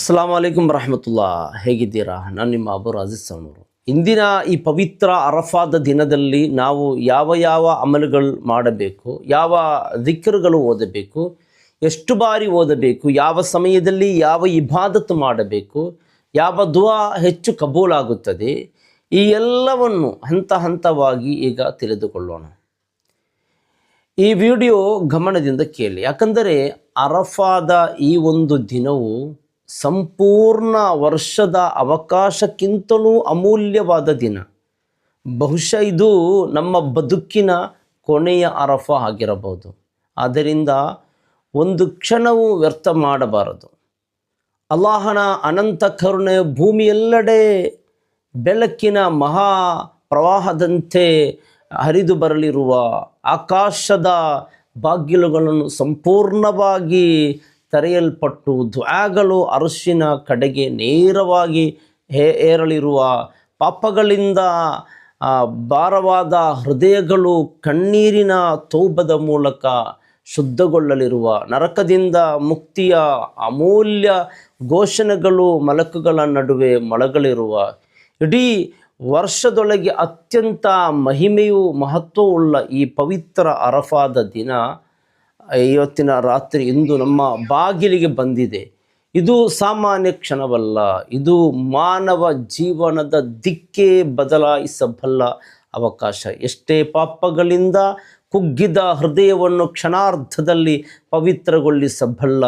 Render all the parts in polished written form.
ಅಸ್ಸಲಾಮು ಅಲೈಕುಂ ವರಹಮತುಲ್ಲಾ. ಹೇಗಿದ್ದೀರಾ? ನಾನು ನಿಮ್ಮ ಅಬೂರ್ ಅಜೀಜ್ ಸೌನೂರು. ಇಂದಿನ ಈ ಪವಿತ್ರ ಅರಫಾದ ದಿನದಲ್ಲಿ ನಾವು ಯಾವ ಯಾವ ಅಮಲುಗಳು ಮಾಡಬೇಕು, ಯಾವ ದಿಕ್ರುಗಳು ಓದಬೇಕು, ಎಷ್ಟು ಬಾರಿ ಓದಬೇಕು, ಯಾವ ಸಮಯದಲ್ಲಿ ಯಾವ ಇಬಾದತ್ ಮಾಡಬೇಕು, ಯಾವ ದುಆ ಹೆಚ್ಚು ಕಬೂಲಾಗುತ್ತದೆ, ಈ ಎಲ್ಲವನ್ನು ಹಂತ ಹಂತವಾಗಿ ಈಗ ತಿಳಿದುಕೊಳ್ಳೋಣ. ಈ ವಿಡಿಯೋ ಗಮನದಿಂದ ಕೇಳಿ, ಯಾಕಂದರೆ ಅರಫಾದ ಈ ಒಂದು ದಿನವು ಸಂಪೂರ್ಣ ವರ್ಷದ ಅವಕಾಶಕ್ಕಿಂತಲೂ ಅಮೂಲ್ಯವಾದ ದಿನ. ಬಹುಶಃ ಇದು ನಮ್ಮ ಬದುಕಿನ ಕೊನೆಯ ಅರಫಾ ಆಗಿರಬಹುದು. ಆದ್ದರಿಂದ ಒಂದು ಕ್ಷಣವೂ ವ್ಯರ್ಥ ಮಾಡಬಾರದು. ಅಲ್ಲಾಹನ ಅನಂತ ಕರುಣೆ ಭೂಮಿಯೆಲ್ಲೆಡೆ ಬೆಳಕಿನ ಮಹಾ ಪ್ರವಾಹದಂತೆ ಹರಿದು ಬರಲಿರುವ ಆಕಾಶದ ಬಾಗಿಲುಗಳನ್ನು ಸಂಪೂರ್ಣವಾಗಿ ತೆರೆಯಲ್ಪಟ್ಟು ದುಆಗಳು ಅರ್ಶಿನ ಕಡೆಗೆ ನೇರವಾಗಿ ಏರಲಿರುವ, ಪಾಪಗಳಿಂದ ಭಾರವಾದ ಹೃದಯಗಳು ಕಣ್ಣೀರಿನ ತೌಬದ ಮೂಲಕ ಶುದ್ಧಗೊಳ್ಳಲಿರುವ, ನರಕದಿಂದ ಮುಕ್ತಿಯ ಅಮೂಲ್ಯ ಘೋಷಣೆಗಳು ಮಲಕುಗಳ ನಡುವೆ ಮೊಳಗಲಿರುವ, ಇಡೀ ವರ್ಷದೊಳಗೆ ಅತ್ಯಂತ ಮಹಿಮೆಯು ಮಹತ್ವವುಳ್ಳ ಈ ಪವಿತ್ರ ಅರಫಾದ ದಿನ ಇವತ್ತಿನ ರಾತ್ರಿ ಇಂದು ನಮ್ಮ ಬಾಗಿಲಿಗೆ ಬಂದಿದೆ. ಇದು ಸಾಮಾನ್ಯ ಕ್ಷಣವಲ್ಲ, ಇದು ಮಾನವ ಜೀವನದ ದಿಕ್ಕೇ ಬದಲಾಯಿಸಬಲ್ಲ ಅವಕಾಶ. ಎಷ್ಟೇ ಪಾಪಗಳಿಂದ ಕುಗ್ಗಿದ ಹೃದಯವನ್ನು ಕ್ಷಣಾರ್ಧದಲ್ಲಿ ಪವಿತ್ರಗೊಳಿಸಬಲ್ಲ,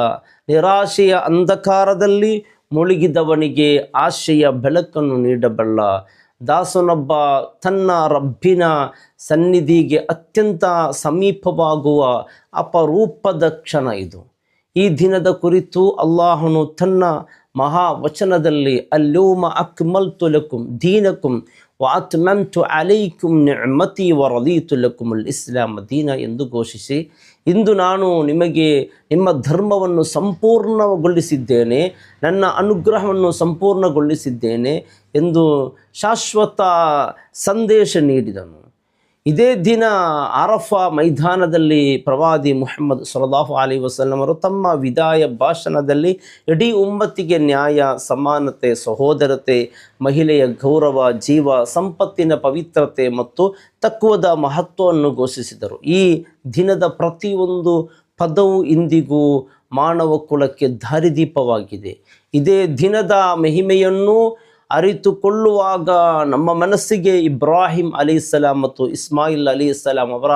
ನಿರಾಶೆಯ ಅಂಧಕಾರದಲ್ಲಿ ಮುಳುಗಿದವನಿಗೆ ಆಶೆಯ ಬೆಳಕನ್ನು ನೀಡಬಲ್ಲ ದಾಸನೊಬ್ಬ ತನ್ನ ರಬ್ಬಿನ ಸನ್ನಿಧಿಗೆ ಅತ್ಯಂತ ಸಮೀಪವಾಗುವ ಅಪರೂಪದ ಕ್ಷಣ ಇದು. ಈ ದಿನದ ಕುರಿತು ಅಲ್ಲಾಹನು ತನ್ನ ಮಹಾವಚನದಲ್ಲಿ ಅಲ್ಯೌಮ ಅಕ್ಮಲ್ತು ಲಕುಂ ದೀನಕುಂ ವಅತ್ಮಮ್ತು ಅಲೈಕುಂ ನಿಅಮತಿ ವರದೀತು ಲಕುಮುಲ್ ಇಸ್ಲಾಮ ದೀನ ಎಂದು ಘೋಷಿಸಿ, ಇಂದು ನಾನು ನಿಮಗೆ ನಿಮ್ಮ ಧರ್ಮವನ್ನು ಸಂಪೂರ್ಣಗೊಳಿಸಿದ್ದೇನೆ, ನನ್ನ ಅನುಗ್ರಹವನ್ನು ಸಂಪೂರ್ಣಗೊಳಿಸಿದ್ದೇನೆ ಎಂದು ಶಾಶ್ವತ ಸಂದೇಶ ನೀಡಿದನು. ಇದೇ ದಿನ ಅರಫಾ ಮೈದಾನದಲ್ಲಿ ಪ್ರವಾದಿ ಮುಹಮ್ಮದ್ ಸಲ್ಲಲ್ಲಾಹು ಅಲೈಹಿ ವಸಲ್ಲಂ ಅವರು ತಮ್ಮ ವಿದಾಯ ಭಾಷಣದಲ್ಲಿ ಇಡೀ ಉಮ್ಮತ್ತಿಗೆ ನ್ಯಾಯ, ಸಮಾನತೆ, ಸಹೋದರತೆ, ಮಹಿಳೆಯ ಗೌರವ, ಜೀವ ಸಂಪತ್ತಿನ ಪವಿತ್ರತೆ ಮತ್ತು ತಕ್ವದ ಮಹತ್ವವನ್ನು ಘೋಷಿಸಿದರು. ಈ ದಿನದ ಪ್ರತಿಯೊಂದು ಪದವು ಇಂದಿಗೂ ಮಾನವ ಕುಲಕ್ಕೆ ದಾರಿದೀಪವಾಗಿದೆ. ಇದೇ ದಿನದ ಮಹಿಮೆಯನ್ನು ಅರಿತುಕೊಳ್ಳುವಾಗ ನಮ್ಮ ಮನಸ್ಸಿಗೆ ಇಬ್ರಾಹಿಂ ಅಲಿಸ್ಸಲಾಂ ಮತ್ತು ಇಸ್ಮಾಯಿಲ್ ಅಲಿಸ್ಸಲಾಂ ಅವರ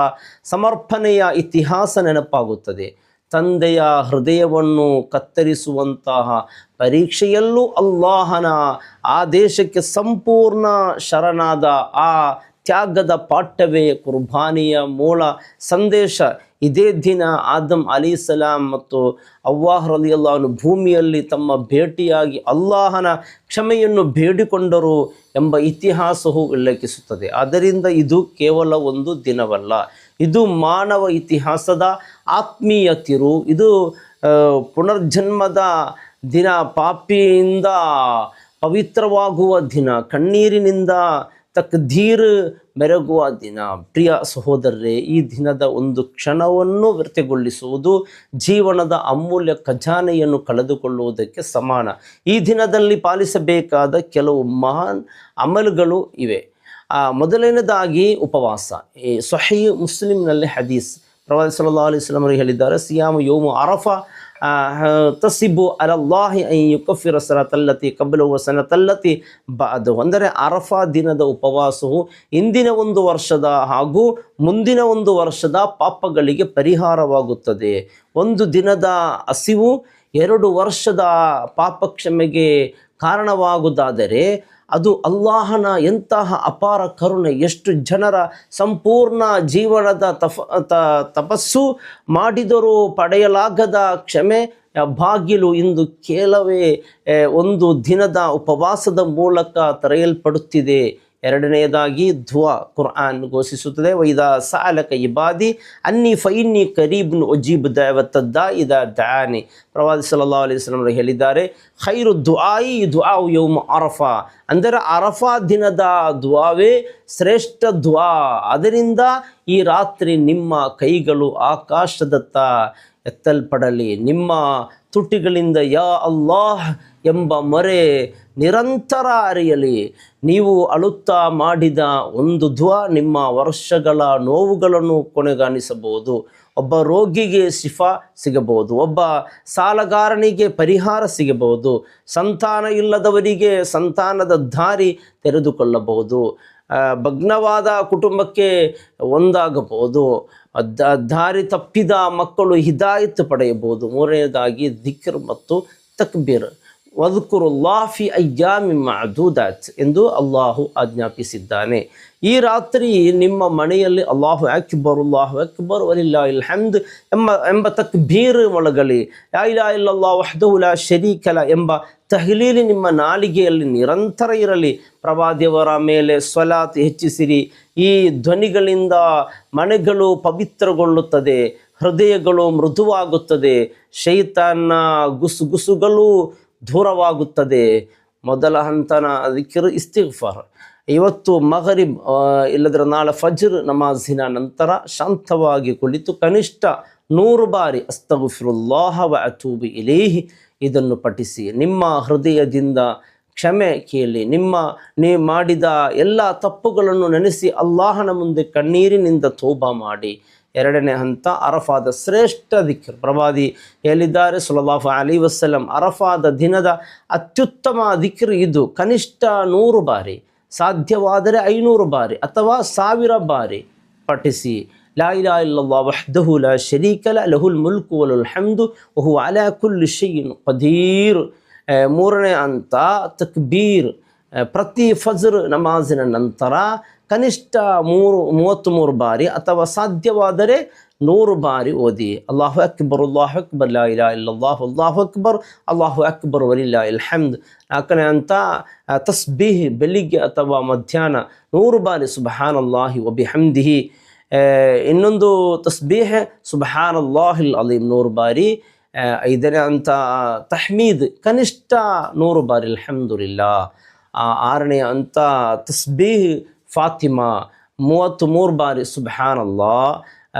ಸಮರ್ಪಣೆಯ ಇತಿಹಾಸ ನೆನಪಾಗುತ್ತದೆ. ತಂದೆಯ ಹೃದಯವನ್ನು ಕತ್ತರಿಸುವಂತಹ ಪರೀಕ್ಷೆಯಲ್ಲೂ ಅಲ್ಲಾಹನ ಆದೇಶಕ್ಕೆ ಸಂಪೂರ್ಣ ಶರಣಾದ ಆ ತ್ಯಾಗದ ಪಾಠವೇ ಕುರ್ಬಾನಿಯ ಮೂಲ ಸಂದೇಶ. ಇದೇ ದಿನ ಆದಮ್ ಅಲಿಸಲಾಂ ಮತ್ತು ಅವ್ವಾಹ್ ರಲಿಯಲ್ಲಾಹು ಅನ್ಹು ಭೂಮಿಯಲ್ಲಿ ತಮ್ಮ ಭೇಟಿಯಾಗಿ ಅಲ್ಲಾಹನ ಕ್ಷಮೆಯನ್ನು ಬೇಡಿಕೊಂಡರು ಎಂಬ ಇತಿಹಾಸವು ಉಲ್ಲೇಖಿಸುತ್ತದೆ. ಆದ್ದರಿಂದ ಇದು ಕೇವಲ ಒಂದು ದಿನವಲ್ಲ, ಇದು ಮಾನವ ಇತಿಹಾಸದ ಆತ್ಮೀಯ ತಿರು. ಇದು ಪುನರ್ಜನ್ಮದ ದಿನ, ಪಾಪಿಯಿಂದ ಪವಿತ್ರವಾಗುವ ದಿನ, ಕಣ್ಣೀರಿನಿಂದ ತಕ್ದೀರ್ ಮೆರಗುವ ದಿನ. ಪ್ರಿಯ ಸಹೋದರರೇ, ಈ ದಿನದ ಒಂದು ಕ್ಷಣವನ್ನು ವ್ಯರ್ಥಗೊಳಿಸುವುದು ಜೀವನದ ಅಮೂಲ್ಯ ಖಜಾನೆಯನ್ನು ಕಳೆದುಕೊಳ್ಳುವುದಕ್ಕೆ ಸಮಾನ. ಈ ದಿನದಲ್ಲಿ ಪಾಲಿಸಬೇಕಾದ ಕೆಲವು ಮಹಾನ್ ಅಮಲುಗಳು ಇವೆ. ಮೊದಲನೇದಾಗಿ ಉಪವಾಸ. ಈ ಸ್ವಹೀಹ್ ಮುಸ್ಲಿಮ್ನಲ್ಲಿ ಹದೀಸ್ ಪ್ರವಾದಿ ಸಲ್ಲಲ್ಲಾಹು ಅಲೈಹಿ ವಸಲ್ಲಂ ಅವರು ಹೇಳಿದ್ದಾರೆ, ಸಿಯಾಮು ಯೌಮು ಅರಫಾ ತಸಿಬು ಅಲಲ್ಲಾಹಿ ಅನ್ ಯುಕಫಿರ ಸನತಲ್ಲತಿ ಕಬ್ಲಹು ವ ಸನತಲ್ಲತಿ ಬಅದಹು. ಅಂದರೆ ಅರಫಾ ದಿನದ ಉಪವಾಸವು ಇಂದಿನ ಒಂದು ವರ್ಷದ ಹಾಗೂ ಮುಂದಿನ ಒಂದು ವರ್ಷದ ಪಾಪಗಳಿಗೆ ಪರಿಹಾರವಾಗುತ್ತದೆ. ಒಂದು ದಿನದ ಹಸಿವು 2 ವರ್ಷದ ಪಾಪ ಕ್ಷಮೆಗೆ ಕಾರಣವಾಗುವುದಾದರೆ ಅದು ಅಲ್ಲಾಹನ ಎಂತಹ ಅಪಾರ ಕರುಣೆ. ಎಷ್ಟು ಜನರ ಸಂಪೂರ್ಣ ಜೀವನದ ತಪಸ್ಸು ಮಾಡಿದರೂ ಪಡೆಯಲಾಗದ ಕ್ಷಮೆ ಬಾಗಿಲು ಇಂದು ಕೆಲವೇ ಒಂದು ದಿನದ ಉಪವಾಸದ ಮೂಲಕ ತೆರೆಯಲ್ಪಡುತ್ತಿದೆ. ಎರಡನೆಯದಾಗಿ ದುಆ. ಕುರ್ಆನ್ ಘೋಷಿಸುತ್ತದೆ, ವೈದಾ ಸಅಲಕ ಇಬಾದಿ ಅನ್ನಿ ಫಇನ್ನಿ ಕರೀಬುನ್ ಉಜೀಬು ದಅವತ ದಾಇ ಇದಾ ದಆನಿ. ಪ್ರವಾದಿ ಸಲ್ಲಲ್ಲಾಹು ಅಲೈಹಿ ವಸಲ್ಲಂ ಅವರು ಹೇಳಿದ್ದಾರೆ, ಖೈರು ದುಆಯಿ ದುಆഉ ಯೌಮ ಅರಫಾ. ಅಂದರೆ ಅರಫಾ ದಿನದ ದುಆವೇ ಶ್ರೇಷ್ಠ ದುಆ. ಅದರಿಂದ ಈ ರಾತ್ರಿ ನಿಮ್ಮ ಕೈಗಳು ಆಕಾಶದತ್ತ ಎತ್ತಲ್ಪಡಲಿ. ನಿಮ್ಮ ತುಟಿಗಳಿಂದ ಯಾ ಅಲ್ಲಾಹ್ ಎಂಬ ಮೊರೆ ನಿರಂತರ ಅರಿಯಲಿ. ನೀವು ಅಳುತ್ತಾ ಮಾಡಿದ ಒಂದು ದುಆ ನಿಮ್ಮ ವರ್ಷಗಳ ನೋವುಗಳನ್ನು ಕೊನೆಗಾಣಿಸಬಹುದು. ಒಬ್ಬ ರೋಗಿಗೆ ಶಿಫಾ ಸಿಗಬಹುದು, ಒಬ್ಬ ಸಾಲಗಾರನಿಗೆ ಪರಿಹಾರ ಸಿಗಬಹುದು, ಸಂತಾನ ಇಲ್ಲದವರಿಗೆ ಸಂತಾನದ ದಾರಿ ತೆರೆದುಕೊಳ್ಳಬಹುದು, ಭಗ್ನವಾದ ಕುಟುಂಬಕ್ಕೆ ಒಂದಾಗಬಹುದು, ದಾರಿ ತಪ್ಪಿದ ಮಕ್ಕಳು ಹಿದಾಯತ್ ಪಡೆಯಬಹುದು. ಮೂರನೇದಾಗಿ ದಿಕ್ರ್ ಮತ್ತು ತಕ್ಬೀರ್. ವದ್ಕುರುಲ್ಲಾಹ್ ಫಿ ಅಯ್ಯಾಮಿ ಮಅದೂದಾತ್ ಎಂದು ಅಲ್ಲಾಹು ಆಜ್ಞಾಪಿಸಿದ್ದಾನೆ. ಈ ರಾತ್ರಿ ನಿಮ್ಮ ಮನೆಯಲ್ಲಿ ಅಲ್ಲಾಹು ಅಕ್ಬರ್ ವಲಿಲ್ಲಾಹಿಲ್ ಹಮ್ದ್ ಎಂಬ ತಕ್ಬೀರ್ ಮೊಳಗಲಿ. ಲಾ ಇಲಾಹ ಇಲ್ಲಲ್ಲಾಹ್ ವಹ್ದಹು ಲಾ ಶರೀಕ ಲಹ್ ಎಂಬ ತಹ್ಲೀಲ್ ನಿಮ್ಮ ನಾಲಿಗೆಯಲ್ಲಿ ನಿರಂತರ ಇರಲಿ. ಪ್ರವಾದಿಯವರ ಮೇಲೆ ಸ್ವಲಾತ್ ಹೆಚ್ಚಿಸಿರಿ. ಈ ಧ್ವನಿಗಳಿಂದ ಮನೆಗಳು ಪವಿತ್ರಗೊಳ್ಳುತ್ತದೆ, ಹೃದಯಗಳು ಮೃದುವಾಗುತ್ತದೆ, ಶೈತಾನ್ನ ಗುಸುಗುಸುಗಳು ದೂರವಾಗುತ್ತದೆ. ಮೊದಲ ಹಂತನ ದಿಕ್ರ್ ಇಸ್ತಿಗ್ಫಾರ್. ಇವತ್ತು ಮಗರಿಬ್ ಇಲ್ಲದ್ರೆ ನಾಳೆ ಫಜ್ರ್ ನಮಾಜಿನ ನಂತರ ಶಾಂತವಾಗಿ ಕುಳಿತು ಕನಿಷ್ಠ 100 ಬಾರಿ ಅಸ್ತಗ್ಫಿರುಲ್ಲಾಹ ವ ಅತೂಬು ಇಲೈಹಿ ಇದನ್ನು ಪಠಿಸಿ. ನಿಮ್ಮ ಹೃದಯದಿಂದ ಕ್ಷಮೆ ಕೇಳಿ. ನೀವು ಮಾಡಿದ ಎಲ್ಲ ತಪ್ಪುಗಳನ್ನು ನೆನೆಸಿ ಅಲ್ಲಾಹನ ಮುಂದೆ ಕಣ್ಣೀರಿನಿಂದ ತೌಬಾ ಮಾಡಿ. ಎರಡನೇ ಹಂತ ಅರಫಾದ ಶ್ರೇಷ್ಠ ದಿಕ್ರ್. ಪ್ರವಾದಿ ಹೇಳಿದ್ದಾರೆ ಸಲ್ಲಲ್ಲಾಹು ಅಲೈಹಿ ವಸಲ್ಲಂ, ಅರಫಾದ ದಿನದ ಅತ್ಯುತ್ತಮ ದಿಕ್ರ್ ಇದು. ಕನಿಷ್ಠ 100 ಬಾರಿ, ಸಾಧ್ಯವಾದರೆ 500 ಬಾರಿ ಅಥವಾ 1000 ಬಾರಿ ಪಠಿಸಿ. ಲಾ ಇಲಾಹ ಇಲ್ಲಲ್ಲಾಹ್ ವಹ್ದಹು ಲಾ ಶರೀಕ ಲಹ್ ಲಹುಲ್ ಮುಲ್ಕು ವಲಹುಲ್ ಹಮ್ದು ವಹುವ ಅಲಾ ಕುಲ್ಲಿ ಶೈಇನ್ ಕದೀರ್. ಮೂರನೇ ಹಂತ ತಕ್ಬೀರ್. ಪ್ರತಿ ಫಜ್ರ್ ನಮಾಜಿನ ನಂತರ ಕನಿಷ್ಠ 33 ಬಾರಿ ಅಥವಾ ಸಾಧ್ಯವಾದರೆ 100 ಬಾರಿ ಓದಿ. ಅಲ್ಲಾಹು ಅಕ್ಬರ್ ಲಾ ಇಲಾಹ ಇಲ್ಲಲ್ಲಾಹ್ ಅಲ್ಲಾಹು ಅಕ್ಬರ್ ವಲಿಲ್ಲಾಹಿಲ್ ಹಮ್ದ್. ನಾಲ್ಕನೇ ಹಂತ ತಸ್ಬೀಹ್. ಬೆಳಿಗ್ಗೆ ಅಥವಾ ಮಧ್ಯಾಹ್ನ 100 ಬಾರಿ ಸುಬ್ಹಾನಲ್ಲಾಹಿ ವ ಬಿಹಮ್ದಿಹಿ. ಇನ್ನೊಂದು ತಸ್ಬೀಹ್ ಸುಬ್ಹಾನಲ್ಲಾಹಿಲ್ ಅಲೀಮ್ 100 ಬಾರಿ. ಐದನೇ ಹಂತ ತಹ್ಮೀದ್, ಕನಿಷ್ಠ 100 ಬಾರಿ ಅಲ್ಹಮ್ದುಲಿಲ್ಲಾ. ಆರನೇ ಹಂತ ತಸ್ಬೀಹ್ ಫಾತಿಮಾ 33 ಬಾರಿ ಸುಬ್ಹಾನಲ್ಲಾಹ್,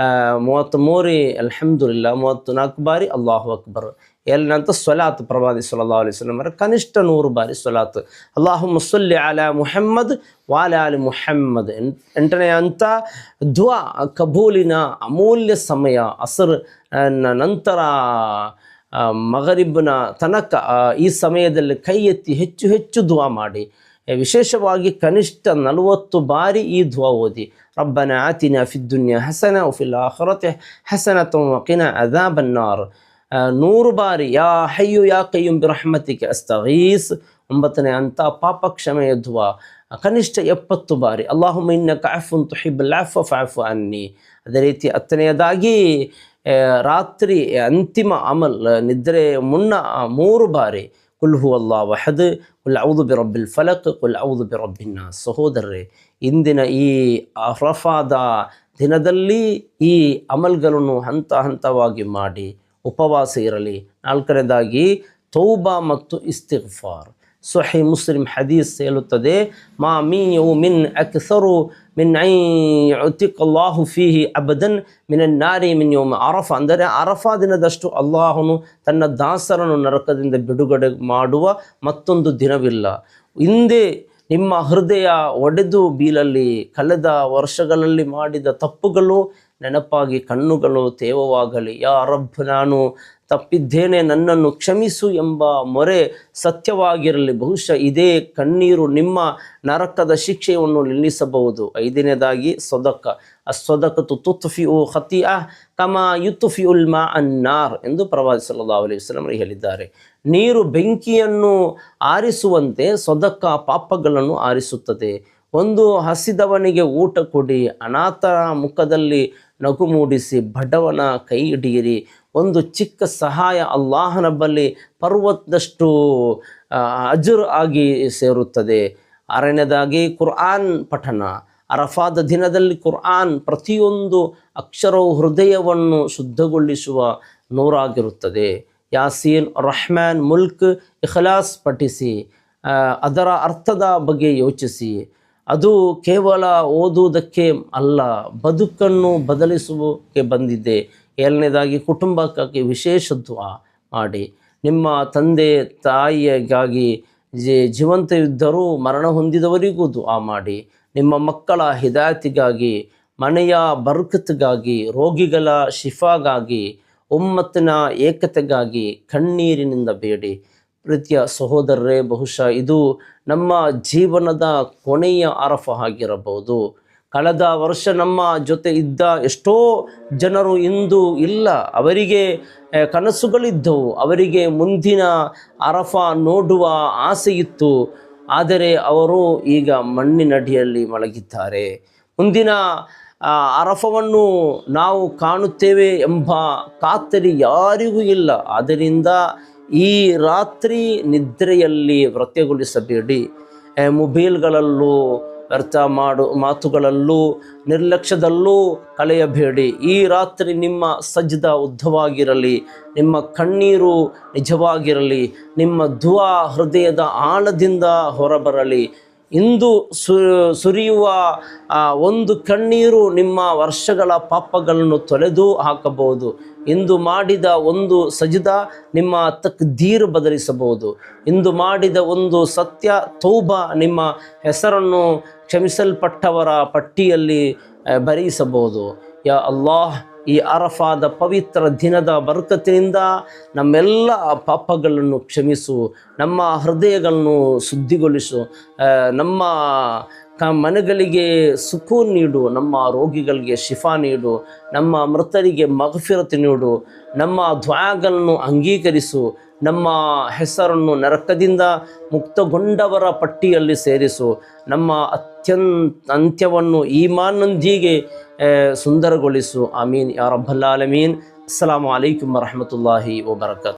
33 ಅಲ್ಹಮ್ದುಲಿಲ್ಲಾ, 34 ಬಾರಿ ಅಲ್ಲಾಹು ಅಕ್ಬರ್. ಏಳನೇ ಸ್ವಲಾತ್. ಪ್ರವಾದಿ ಸಲ್ಲಲ್ಲಾಹು ಅಲೈಹಿ ವಸಲ್ಲಂ ಕನಿಷ್ಠ 100 ಬಾರಿ ಸ್ವಲಾತ್. ಅಲ್ಲಾಹುಮ್ಮ ಸಲ್ಲಿ ಅಲಾ ಮುಹಮ್ಮದ್ ವಾಲಾ ಅಲಿ ಮುಹಮ್ಮದ್. ಎಂಟನೇ ಹಂತ ದುಆ ಕಬೂಲಿನ ಅಮೂಲ್ಯ ಸಮಯ. ಅಸರ್ ನಂತರ ಮಗರಿಬ್ನ ತನಕ ಈ ಸಮಯದಲ್ಲಿ ಕೈ ಎತ್ತಿ ಹೆಚ್ಚು ಹೆಚ್ಚು ದುಆ ಮಾಡಿ. ವಿಶೇಷವಾಗಿ ಕನಿಷ್ಠ 40 ಬಾರಿ ಈ ದುಆ ಓದಿ. ರಬ್ಬನಾ ಆತಿನಾ ಫಿದ್ ದುನ್ಯಾ ಹಸನ ವಫಿಲ್ ಆಖಿರತಿ ಹಸನತನ್ ವಕಿನಾ ಅಜಾಬನ್ನಾರ್. 100 ಬಾರಿ ಯಾ ಹಯ್ಯು ಯಾ ಕಯ್ಯೂಮ್ ಬಿರಹ್ಮತಿಕ ಅಸ್ತಗೀಸ್. 9ನೇ ಹಂತ ಪಾಪ ಕ್ಷಮೆಯ ದುಆ. ಕನಿಷ್ಠ 70 ಬಾರಿ ಅಲ್ಲಾಹುಮ್ಮ ಇನ್ನಕ ಅಫ್ವುನ್ ತುಹಿಬ್ಬುಲ್ ಅಫ್ವ ಫಅಫು ಅನ್ನಿ. ಅದೇ ರೀತಿ 10ನೇದಾಗಿ ರಾತ್ರಿ ಅಂತಿಮ ಅಮಲ್ ನಿದ್ರೆ ಮುನ್ನ 3 ಬಾರಿ ಕುಲ್ ಹುವಲ್ಲಾಹು ಅಹದ್, ಕುಲ್ ಔದು ಬಿರಬ್ಬಿಲ್ ಫಲಕ್, ಕುಲ್ ಔದು ಬಿರಬ್ಬಿನ್ ನಾಸ್. ಸಹೋದರರೇ, ಇಂದಿನ ಈ ಅರಫಾದ ದಿನದಲ್ಲಿ ಈ ಅಮಲ್ಗಳನ್ನು ಹಂತ ಹಂತವಾಗಿ ಮಾಡಿ ಉಪವಾಸ ಇರಲಿ. ನಾಲ್ಕನೇದಾಗಿ ತೌಬಾ ಮತ್ತು ಇಸ್ತಿಗ್ಫಾರ್. ಸಹೀ ಮುಸ್ಲಿಂ ಹದೀಸ್ ಹೇಳುತ್ತದೆ, ಮಾ ಮಿನ್ ಯೌಮಿನ್ ಅಕ್ಸರು ಮಿನ್ ಐ ಯುತಿಕಲ್ಲಾಹು ಫೀಹಿ ಅಬದನ್ ಮಿನನ್ ನಾರಿ ಮಿನ್ ಯೌಮ ಅರಫಾ. ಅಂದರೆ ಅರಫಾ ದಿನದಷ್ಟು ಅಲ್ಲಾಹನು ತನ್ನ ದಾಸರನ್ನು ನರಕದಿಂದ ಬಿಡುಗಡೆ ಮಾಡುವ ಮತ್ತೊಂದು ದಿನವಿಲ್ಲ. ಹಿಂದೆ ನಿಮ್ಮ ಹೃದಯ ಒಡೆದು ಬೀಳಲಿ, ಕಳೆದ ವರ್ಷಗಳಲ್ಲಿ ಮಾಡಿದ ತಪ್ಪುಗಳು ನೆನಪಾಗಿ ಕಣ್ಣುಗಳು ತೇವವಾಗಲಿ. ಯಾ ರಬ್, ನಾನು ತಪ್ಪಿದ್ದೇನೆ, ನನ್ನನ್ನು ಕ್ಷಮಿಸು ಎಂಬ ಮೊರೆ ಸತ್ಯವಾಗಿರಲಿ. ಬಹುಶಃ ಇದೇ ಕಣ್ಣೀರು ನಿಮ್ಮ ನರಕದ ಶಿಕ್ಷೆಯನ್ನು ನಿಲ್ಲಿಸಬಹುದು. ಐದನೇದಾಗಿ ಸದಕ. ಅಸ್ಸದಕತು ತುತ್ಫಿಉ ಖತೀಅ ಕಮಾ ಯುತ್ಫಿಉಲ್ ಮಾ ಅನ್ನಾರ್ ಎಂದು ಪ್ರವಾದಿ ಸಲ್ಲಲ್ಲಾಹು ಅಲೈಹಿ ವಸಲ್ಲಂ ಹೇಳಿದ್ದಾರೆ. ನೀರು ಬೆಂಕಿಯನ್ನು ಆರಿಸುವಂತೆ ಸದಕ ಪಾಪಗಳನ್ನು ಆರಿಸುತ್ತದೆ. ಒಂದು ಹಸಿದವನಿಗೆ ಊಟ ಕೊಡಿ, ಅನಾಥರ ಮುಖದಲ್ಲಿ ನಗು ಮೂಡಿಸಿ, ಬಡವನ ಕೈ ಹಿಡಿಯಿರಿ. ಒಂದು ಚಿಕ್ಕ ಸಹಾಯ ಅಲ್ಲಾಹನ ಬಳಿ ಪರ್ವತದಷ್ಟು ಅಜರ್ ಆಗಿ ಸೇರುತ್ತದೆ. ಆರನೇದಾಗಿ ಕುರ್ಆನ್ ಪಠನ. ಅರಫಾದ ದಿನದಲ್ಲಿ ಕುರ್ಆನ್ ಪ್ರತಿಯೊಂದು ಅಕ್ಷರವು ಹೃದಯವನ್ನು ಶುದ್ಧಗೊಳಿಸುವ ನೂರಾಗಿರುತ್ತದೆ. ಯಾಸೀನ್, ರಹ್ಮಾನ್, ಮುಲ್ಕ್, ಇಖ್ಲಾಸ್ ಪಠಿಸಿ. ಅದರ ಅರ್ಥದ ಬಗ್ಗೆ ಯೋಚಿಸಿ. ಅದು ಕೇವಲ ಓದುವುದಕ್ಕೆ ಅಲ್ಲ, ಬದುಕನ್ನು ಬದಲಿಸುವುದಕ್ಕೆ ಬಂದಿದೆ 7ನೇದಾಗಿ ಕುಟುಂಬಕ್ಕಾಗಿ ವಿಶೇಷ ದುಆ ಮಾಡಿ. ನಿಮ್ಮ ತಂದೆ ತಾಯಿಗಾಗಿ ಜೀವಂತ ಇದ್ದರೂ ಮರಣ ಹೊಂದಿದವರಿಗೂ ದುಆ ಮಾಡಿ. ನಿಮ್ಮ ಮಕ್ಕಳ ಹಿದಾಯತಿಗಾಗಿ, ಮನೆಯ ಬರ್ಕತ್ಗಾಗಿ, ರೋಗಿಗಳ ಶಿಫಾಗಾಗಿ, ಉಮ್ಮತ್ತಿನ ಏಕತೆಗಾಗಿ ಕಣ್ಣೀರಿನಿಂದ ಬೇಡಿ. ಪ್ರೀತಿಯ ಸಹೋದರರೇ, ಬಹುಶಃ ಇದು ನಮ್ಮ ಜೀವನದ ಕೊನೆಯ ಅರಫ ಆಗಿರಬಹುದು. ಕಳೆದ ವರ್ಷ ನಮ್ಮ ಜೊತೆ ಇದ್ದ ಎಷ್ಟೋ ಜನರು ಇಂದು ಇಲ್ಲ. ಅವರಿಗೆ ಕನಸುಗಳಿದ್ದವು, ಅವರಿಗೆ ಮುಂದಿನ ಅರಫ ನೋಡುವ ಆಸೆ ಇತ್ತು. ಆದರೆ ಅವರು ಈಗ ಮಣ್ಣಿನಡಿಯಲ್ಲಿ ಮಲಗಿದ್ದಾರೆ. ಮುಂದಿನ ಅರಫವನ್ನು ನಾವು ಕಾಣುತ್ತೇವೆ ಎಂಬ ಖಾತರಿ ಯಾರಿಗೂ ಇಲ್ಲ. ಆದ್ದರಿಂದ ಈ ರಾತ್ರಿ ನಿದ್ರೆಯಲ್ಲಿ ವ್ರತಗೊಳಿಸಬೇಡಿ. ಮೊಬೈಲ್ಗಳಲ್ಲೂ ವ್ಯರ್ಥ ಮಾತುಗಳಲ್ಲೂ ನಿರ್ಲಕ್ಷ್ಯದಲ್ಲೂ ಕಳೆಯಬೇಡಿ. ಈ ರಾತ್ರಿ ನಿಮ್ಮ ಸಜ್ದ ಉದ್ದವಾಗಿರಲಿ, ನಿಮ್ಮ ಕಣ್ಣೀರು ನಿಜವಾಗಿರಲಿ, ನಿಮ್ಮ ದುಆ ಹೃದಯದ ಆಳದಿಂದ ಹೊರಬರಲಿ. ಇಂದು ಸುರಿಯುವ ಒಂದು ಕಣ್ಣೀರು ನಿಮ್ಮ ವರ್ಷಗಳ ಪಾಪಗಳನ್ನು ತೊಳೆದು ಹಾಕಬಹುದು. ಇಂದು ಮಾಡಿದ ಒಂದು ಸಜ್ದ ನಿಮ್ಮ ತಕ್ದೀರ್ ಬದಲಿಸಬಹುದು. ಇಂದು ಮಾಡಿದ ಒಂದು ಸತ್ಯ ತೌಬಾ ನಿಮ್ಮ ಹೆಸರನ್ನು ಕ್ಷಮಿಸಲ್ಪಟ್ಟವರ ಪಟ್ಟಿಯಲ್ಲಿ ಬರೆಯಿಸಬಹುದು. ಯಾ ಅಲ್ಲಾಹ್, ಈ ಅರಫಾದ ಪವಿತ್ರ ದಿನದ ಬರಕತ್ತಿನಿಂದ ನಮ್ಮೆಲ್ಲ ಪಾಪಗಳನ್ನು ಕ್ಷಮಿಸು, ನಮ್ಮ ಹೃದಯಗಳನ್ನು ಶುದ್ಧಿಗೊಳಿಸು, ನಮ್ಮ ಮನೆಗಳಿಗೆ ಸುಕೂನ್ ನೀಡು, ನಮ್ಮ ರೋಗಿಗಳಿಗೆ ಶಿಫಾ ನೀಡು, ನಮ್ಮ ಮೃತರಿಗೆ ಮಗ್ಫಿರತ್ ನೀಡು, ನಮ್ಮ ದುಆಗಳನ್ನು ಅಂಗೀಕರಿಸು, ನಮ್ಮ ಹೆಸರನ್ನು ನರಕದಿಂದ ಮುಕ್ತಗೊಂಡವರ ಪಟ್ಟಿಯಲ್ಲಿ ಸೇರಿಸು, ನಮ್ಮ ಅಂತ್ಯವನ್ನು ಈಮಾನ್ನೊಂದಿಗೆ ಸುಂದರಗೊಳಿಸು. ಆಮೀನ್ ಯಾ ರಬ್ಬಲ್ ಆಲಮೀನ್. ಅಸ್ಸಲಾಮು ಅಲೈಕುಂ ವರಹಮತುಲ್ಲಾಹಿ ವಬರಕಾತು.